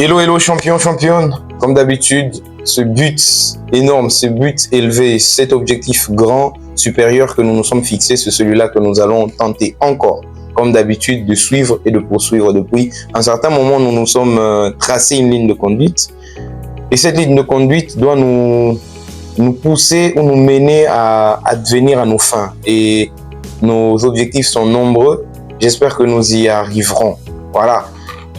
Hello, hello, champion, championne. Comme d'habitude, ce but énorme, ce but élevé, cet objectif grand, supérieur que nous nous sommes fixés, c'est celui-là que nous allons tenter encore, comme d'habitude, de suivre et de poursuivre. Depuis un certain moment, nous nous sommes tracé une ligne de conduite. Et cette ligne de conduite doit nous pousser ou nous mener à advenir à nos fins. Et nos objectifs sont nombreux. J'espère que nous y arriverons. Voilà.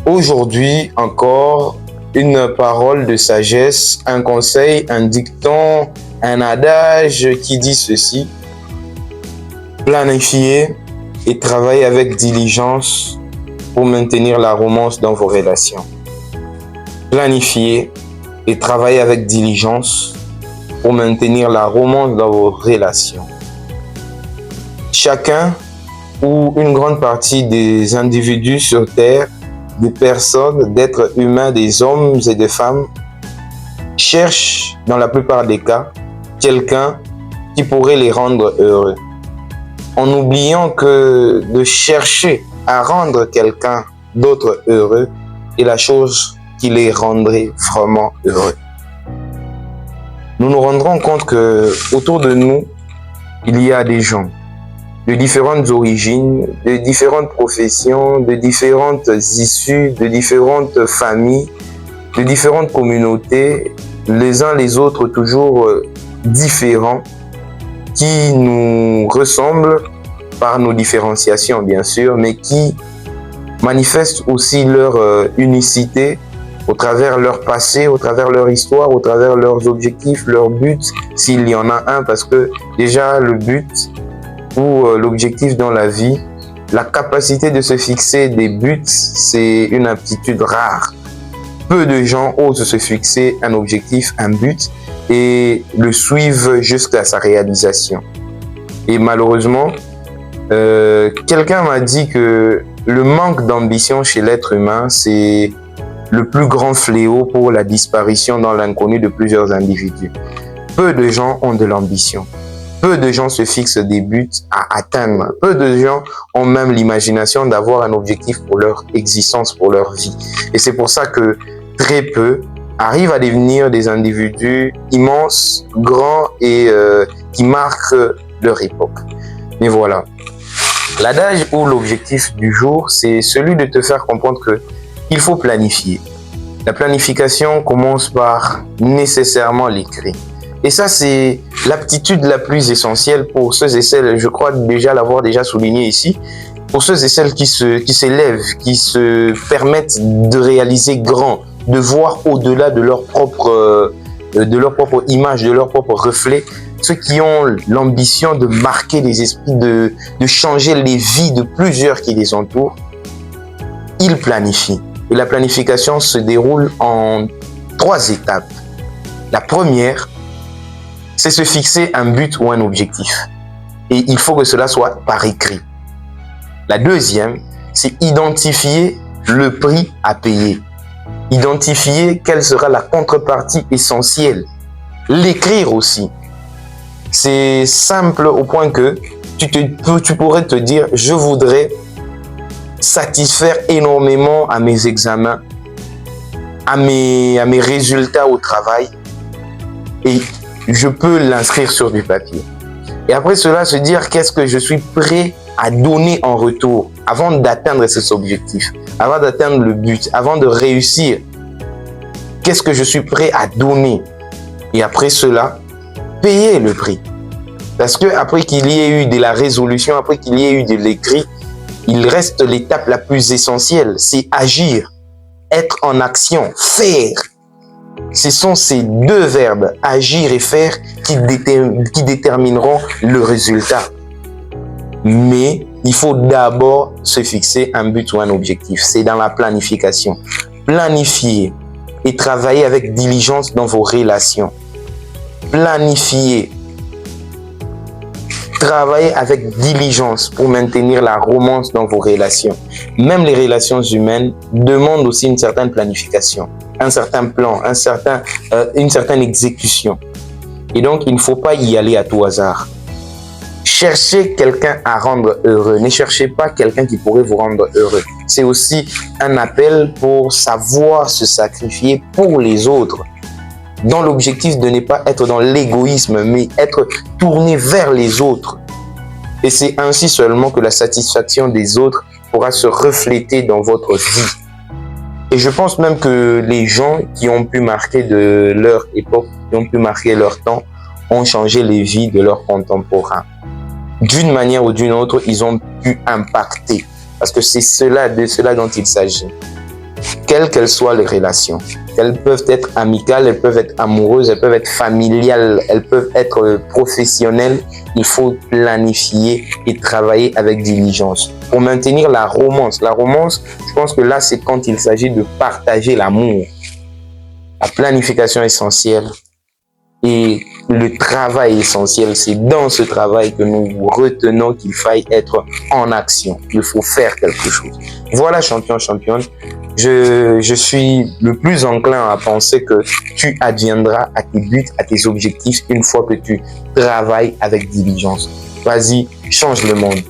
Aujourd'hui, encore une parole de sagesse, un conseil, un dicton, un adage qui dit ceci. Planifiez et travaillez avec diligence pour maintenir la romance dans vos relations. Planifiez et travaillez avec diligence pour maintenir la romance dans vos relations. Chacun ou une grande partie des individus sur Terre, des personnes, d'êtres humains, des hommes et des femmes, cherchent, dans la plupart des cas, quelqu'un qui pourrait les rendre heureux. En oubliant que de chercher à rendre quelqu'un d'autre heureux est la chose qui les rendrait vraiment heureux. Nous nous rendrons compte que autour de nous, il y a des gens de différentes origines, de différentes professions, de différentes issues, de différentes familles, de différentes communautés, les uns les autres toujours différents, qui nous ressemblent par nos différenciations bien sûr, mais qui manifestent aussi leur unicité au travers leur passé, au travers leur histoire, au travers leurs objectifs, leurs buts, s'il y en a un, parce que déjà le but ou l'objectif dans la vie, la capacité de se fixer des buts, c'est une aptitude rare. Peu de gens osent se fixer un objectif, un but et le suivent jusqu'à sa réalisation. Et malheureusement, quelqu'un m'a dit que le manque d'ambition chez l'être humain, c'est le plus grand fléau pour la disparition dans l'inconnu de plusieurs individus. Peu de gens ont de l'ambition. Peu de gens se fixent des buts à atteindre. Peu de gens ont même l'imagination d'avoir un objectif pour leur existence, pour leur vie. Et c'est pour ça que très peu arrivent à devenir des individus immenses, grands et qui marquent leur époque. Mais voilà. L'adage ou l'objectif du jour, c'est celui de te faire comprendre que il faut planifier. La planification commence par nécessairement l'écrit. Et ça, c'est l'aptitude la plus essentielle pour ceux et celles, je crois déjà l'avoir déjà souligné ici, pour ceux et celles qui s'élèvent, qui se permettent de réaliser grand, de voir au-delà de leur propre image, de leur propre reflet, ceux qui ont l'ambition de marquer les esprits, de changer les vies de plusieurs qui les entourent, ils planifient. Et la planification se déroule en 3 étapes. La première, c'est se fixer un but ou un objectif. Et il faut que cela soit par écrit. La deuxième, c'est identifier le prix à payer. Identifier quelle sera la contrepartie essentielle. L'écrire aussi. C'est simple au point que tu pourrais te dire, je voudrais satisfaire énormément à mes examens, à mes résultats au travail. Et je peux l'inscrire sur du papier. Et après cela, se dire qu'est-ce que je suis prêt à donner en retour avant d'atteindre cet objectif, avant d'atteindre le but, avant de réussir. Qu'est-ce que je suis prêt à donner? Et après cela, payer le prix. Parce que après qu'il y ait eu de la résolution, après qu'il y ait eu de l'écrit, il reste l'étape la plus essentielle, c'est agir, être en action, faire. Ce sont ces 2 verbes, agir et faire, qui détermineront le résultat. Mais il faut d'abord se fixer un but ou un objectif. C'est dans la planification. Planifier et travailler avec diligence dans vos relations. Planifier. Travailler avec diligence pour maintenir la romance dans vos relations. Même les relations humaines demandent aussi une certaine planification, un certain plan, une certaine exécution. Et donc, il ne faut pas y aller à tout hasard. Cherchez quelqu'un à rendre heureux. Ne cherchez pas quelqu'un qui pourrait vous rendre heureux. c'est aussi un appel pour savoir se sacrifier pour les autres, dans l'objectif de ne pas être dans l'égoïsme, mais être tourné vers les autres. Et c'est ainsi seulement que la satisfaction des autres pourra se refléter dans votre vie. Et je pense même que les gens qui ont pu marquer de leur époque, qui ont pu marquer leur temps, ont changé les vies de leurs contemporains. D'une manière ou d'une autre, ils ont pu impacter. Parce que c'est de cela dont il s'agit. Quelles qu'elles soient les relations, elles peuvent être amicales, elles peuvent être amoureuses, elles peuvent être familiales, elles peuvent être professionnelles. Il faut planifier et travailler avec diligence pour maintenir la romance. La romance, je pense que là, c'est quand il s'agit de partager l'amour. La planification essentielle et le travail essentiel, c'est dans ce travail que nous retenons qu'il faille être en action. Il faut faire quelque chose. Voilà, champion, championne. Je suis le plus enclin à penser que tu adviendras à tes buts, à tes objectifs une fois que tu travailles avec diligence. Vas-y, change le monde.